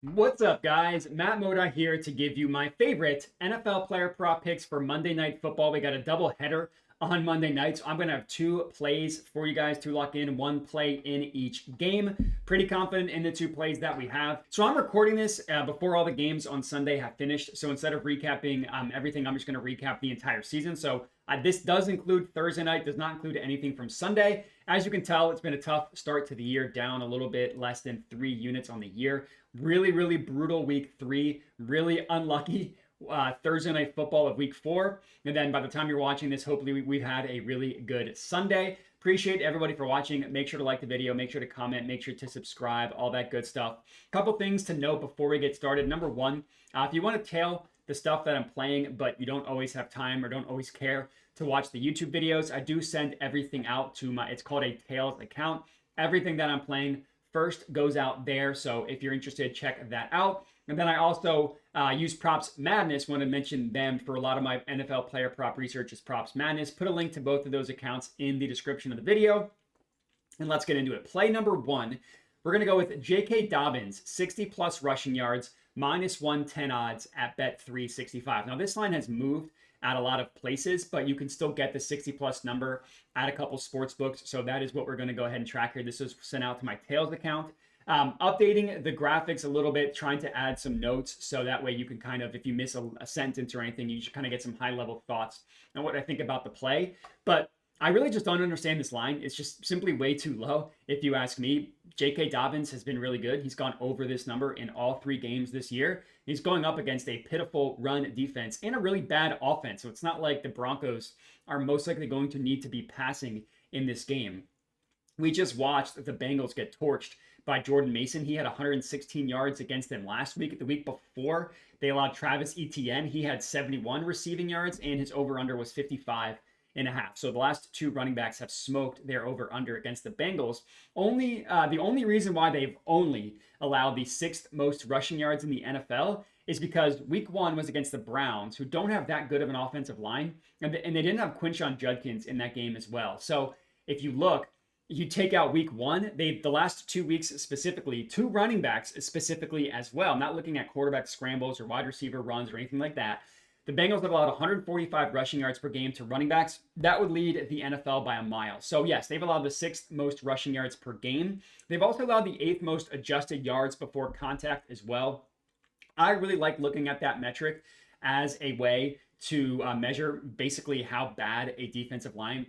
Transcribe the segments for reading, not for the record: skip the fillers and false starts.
What's up, guys? Matt Moda here to give you my favorite NFL player prop picks for Monday Night Football. We got a double header on Monday night, so I'm going to have two plays for you guys to lock in, one play in each game. Pretty confident in the two plays that we have. So I'm recording this before all the games on Sunday have finished. So instead of recapping everything, I'm just going to recap the entire season. So this does include Thursday night, does not include anything from Sunday. As you can tell, it's been a tough start to the year, down a little bit, less than 3 units on the year. Really brutal week 3. Really unlucky Thursday night football of week 4. And then by the time you're watching this, hopefully we've had a really good Sunday. Appreciate everybody for watching. Make sure to like the video, make sure to comment, make sure to subscribe, all that good stuff. Couple things to note before we get started. Number one, if you want to tail the stuff that I'm playing, but you don't always have time or don't always care to watch the YouTube videos, I do send everything out to it's called a Tails account. Everything that I'm playing first goes out there. So if you're interested, check that out. And then I also use Props Madness. Want to mention them for a lot of my NFL player prop research is Props Madness. Put a link to both of those accounts in the description of the video. And let's get into it. Play number one, we're going to go with J.K. Dobbins, 60 plus rushing yards, minus 110 odds at Bet365. Now this line has moved at a lot of places, but you can still get the 60 plus number at a couple sports books. So that is what we're going to go ahead and track here. This was sent out to my Tails account. Updating the graphics a little bit, trying to add some notes so that way you can kind of, if you miss a sentence or anything, you should kind of get some high level thoughts on what I think about the play. But I really just don't understand this line. It's just simply way too low. If you ask me, J.K. Dobbins has been really good. He's gone over this number in all 3 games this year. He's going up against a pitiful run defense and a really bad offense. So it's not like the Broncos are most likely going to need to be passing in this game. We just watched the Bengals get torched by Jordan Mason. He had 116 yards against them last week. The week before, they allowed Travis Etienne. He had 71 receiving yards, and his over-under was 55.5. So the last 2 running backs have smoked their over-under against the Bengals. The only reason why they've only allowed the 6th most rushing yards in the NFL is because week 1 was against the Browns, who don't have that good of an offensive line, and they didn't have Quinshon Judkins in that game as well. So if you look, you take out week 1, the last 2 weeks specifically, 2 running backs specifically as well, not looking at quarterback scrambles or wide receiver runs or anything like that. The Bengals have allowed 145 rushing yards per game to running backs. That would lead the NFL by a mile. So yes, they've allowed the 6th most rushing yards per game. They've also allowed the 8th most adjusted yards before contact as well. I really like looking at that metric as a way to measure basically how bad a defensive line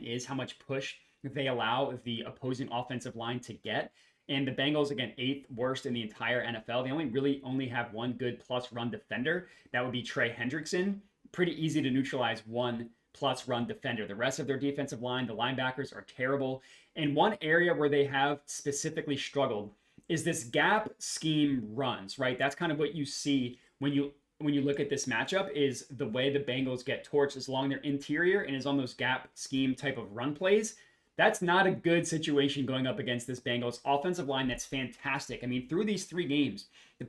is, how much push they allow the opposing offensive line to get. And the Bengals, again, 8th worst in the entire NFL. They only have one good plus run defender. That would be Trey Hendrickson. Pretty easy to neutralize one plus run defender. The rest of their defensive line, the linebackers, are terrible. And one area where they have specifically struggled is this gap scheme runs, right? That's kind of what you see when you look at this matchup, is the way the Bengals get torched is along their interior and is on those gap scheme type of run plays. That's not a good situation going up against this Bengals offensive line that's fantastic. I mean, through these 3 games, the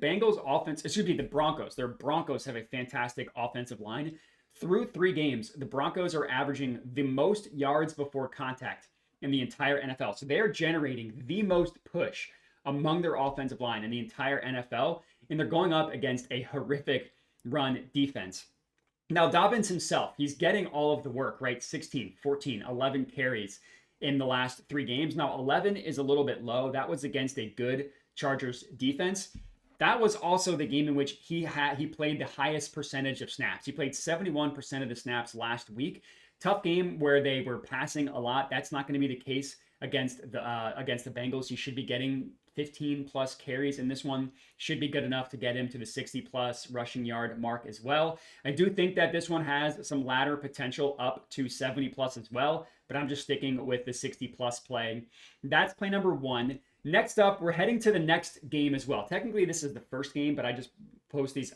Broncos. Their Broncos have a fantastic offensive line. Through 3 games, the Broncos are averaging the most yards before contact in the entire NFL. So they are generating the most push among their offensive line in the entire NFL, and they're going up against a horrific run defense. Now, Dobbins himself, he's getting all of the work, right? 16, 14, 11 carries in the last 3 games. Now, 11 is a little bit low. That was against a good Chargers defense. That was also the game in which he played the highest percentage of snaps. He played 71% of the snaps last week. Tough game where they were passing a lot. That's not going to be the case against the Bengals. He should be getting 15 plus carries, and this one should be good enough to get him to the 60 plus rushing yard mark as well. I do think that this one has some ladder potential up to 70 plus as well, but I'm just sticking with the 60 plus play. That's play number 1. Next up, we're heading to the next game as well. Technically, this is the first game, but I just post these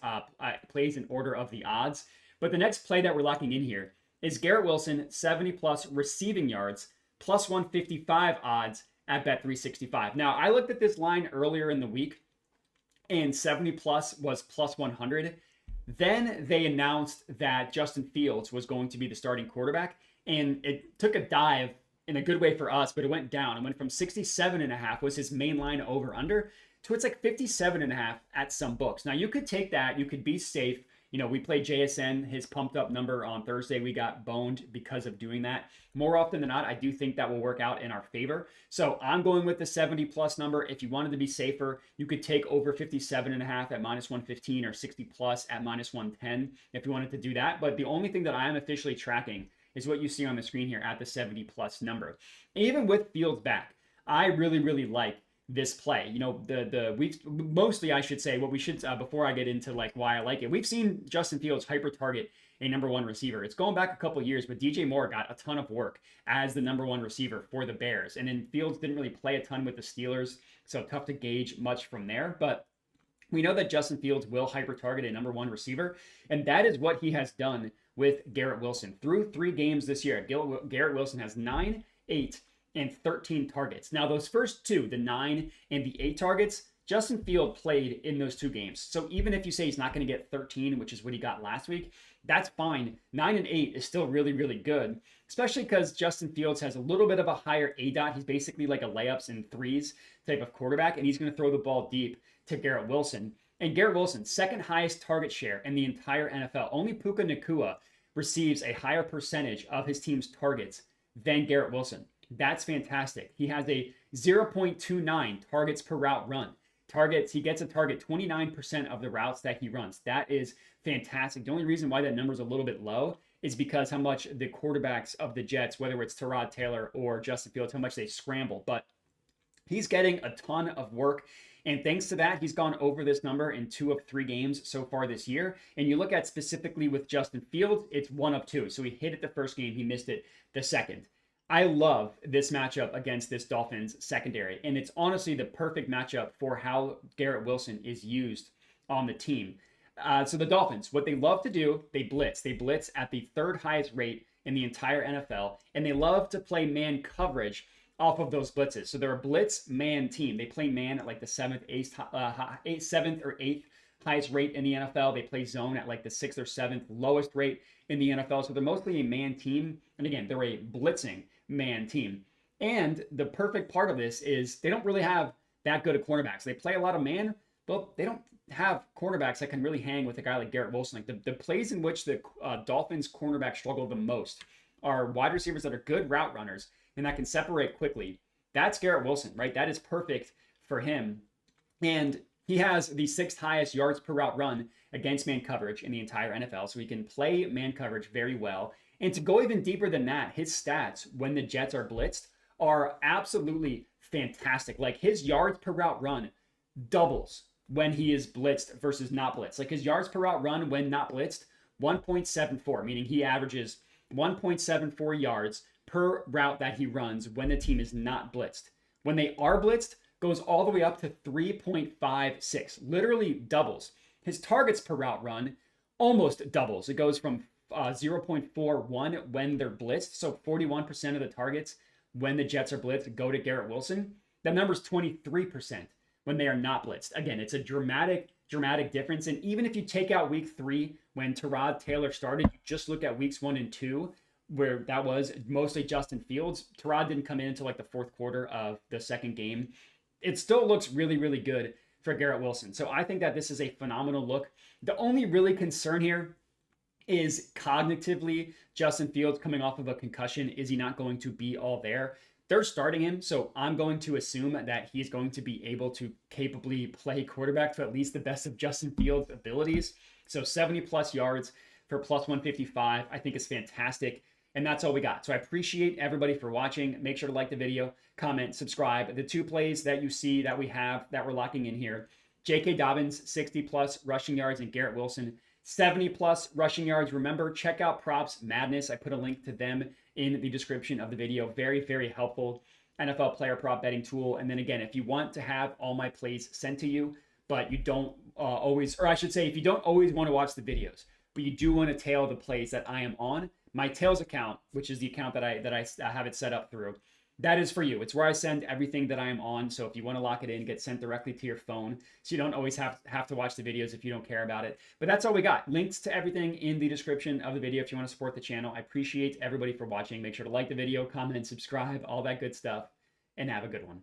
plays in order of the odds. But the next play that we're locking in here is Garrett Wilson, 70 plus receiving yards, plus 155 odds at Bet365. Now, I looked at this line earlier in the week, and 70 plus was plus 100. Then they announced that Justin Fields was going to be the starting quarterback, and it took a dive in a good way for us, but it went down. It went from 67.5 was his main line over under to it's like 57.5 at some books. Now you could take that, you could be safe. You know, we played JSN, his pumped up number on Thursday. We got boned because of doing that. More often than not, I do think that will work out in our favor. So I'm going with the 70 plus number. If you wanted to be safer, you could take over 57.5 at minus 115 or 60 plus at minus 110 if you wanted to do that. But the only thing that I am officially tracking is what you see on the screen here at the 70 plus number. Even with Fields back, I really like this play. You know, we've mostly, I should say, what we should before I get into like why I like it. We've seen Justin Fields hyper target a number one receiver. It's going back a couple years, but DJ Moore got a ton of work as the number one receiver for the Bears. And then Fields didn't really play a ton with the Steelers, so tough to gauge much from there. But we know that Justin Fields will hyper target a number one receiver, and that is what he has done with Garrett Wilson. Through 3 games this year, Garrett Wilson has 9, 8, and 13 targets. Now, those first 2, the 9 and the 8 targets, Justin Fields played in those 2 games. So even if you say he's not going to get 13, which is what he got last week, that's fine. 9 and 8 is still really good, especially because Justin Fields has a little bit of a higher ADOT. He's basically like a layups and threes type of quarterback, and he's going to throw the ball deep to Garrett Wilson. And Garrett Wilson, second highest target share in the entire NFL. Only Puka Nacua receives a higher percentage of his team's targets than Garrett Wilson. That's fantastic. He has a 0.29 targets per route run. He gets a target 29% of the routes that he runs. That is fantastic. The only reason why that number is a little bit low is because how much the quarterbacks of the Jets, whether it's Tyrod Taylor or Justin Fields, how much they scramble. But he's getting a ton of work. And thanks to that, he's gone over this number in 2 of 3 games so far this year. And you look at specifically with Justin Fields, it's 1 of 2. So he hit it the first game, he missed it the second. I love this matchup against this Dolphins secondary, and it's honestly the perfect matchup for how Garrett Wilson is used on the team. So the Dolphins, what they love to do, they blitz. They blitz at the 3rd highest rate in the entire NFL, and they love to play man coverage off of those blitzes. So they're a blitz man team. They play man at like the 7th, 7th or 8th highest rate in the NFL. They play zone at like the 6th or 7th lowest rate in the NFL. So they're mostly a man team. And again, they're a blitzing man team. And the perfect part of this is they don't really have that good of cornerbacks. They play a lot of man, but they don't have cornerbacks that can really hang with a guy like Garrett Wilson. Like the plays in which the Dolphins cornerbacks struggle the most are wide receivers that are good route runners and that can separate quickly. That's Garrett Wilson, right? That is perfect for him. And he has the 6th highest yards per route run against man coverage in the entire NFL. So he can play man coverage very well. And to go even deeper than that, his stats when the Jets are blitzed are absolutely fantastic. Like his yards per route run doubles when he is blitzed versus not blitzed. Like his yards per route run when not blitzed, 1.74, meaning he averages 1.74 yards per route that he runs when the team is not blitzed. When they are blitzed, goes all the way up to 3.56, literally doubles. His targets per route run almost doubles. It goes from 0.41 when they're blitzed. So 41% of the targets when the Jets are blitzed go to Garrett Wilson. That number's 23% when they are not blitzed. Again, it's a dramatic difference. And even if you take out week 3 when Tyrod Taylor started, you just look at weeks 1 and 2 where that was mostly Justin Fields. Tyrod didn't come in until like the 4th quarter of the 2nd game. It still looks really good for Garrett Wilson. So I think that this is a phenomenal look. The only really concern here is cognitively Justin Fields coming off of a concussion. Is he not going to be all there? They're starting him, so I'm going to assume that he's going to be able to capably play quarterback to at least the best of Justin Fields' abilities. So 70 plus yards for plus 155, I think is fantastic. And that's all we got. So I appreciate everybody for watching. Make sure to like the video, comment, subscribe. The 2 plays that you see that we have that we're locking in here, J.K. Dobbins, 60 plus rushing yards, and Garrett Wilson, 70 plus rushing yards. Remember, check out Props Madness. I put a link to them in the description of the video. Very helpful NFL player prop betting tool. And then again, if you want to have all my plays sent to you, but you don't always, or I should say, if you don't always want to watch the videos, but you do want to tail the plays that I am on, my Tails account, which is the account that I have it set up through, that is for you. It's where I send everything that I am on. So if you want to lock it in, get sent directly to your phone. So you don't always have to watch the videos if you don't care about it. But that's all we got. Links to everything in the description of the video if you want to support the channel. I appreciate everybody for watching. Make sure to like the video, comment, and subscribe, all that good stuff. And have a good one.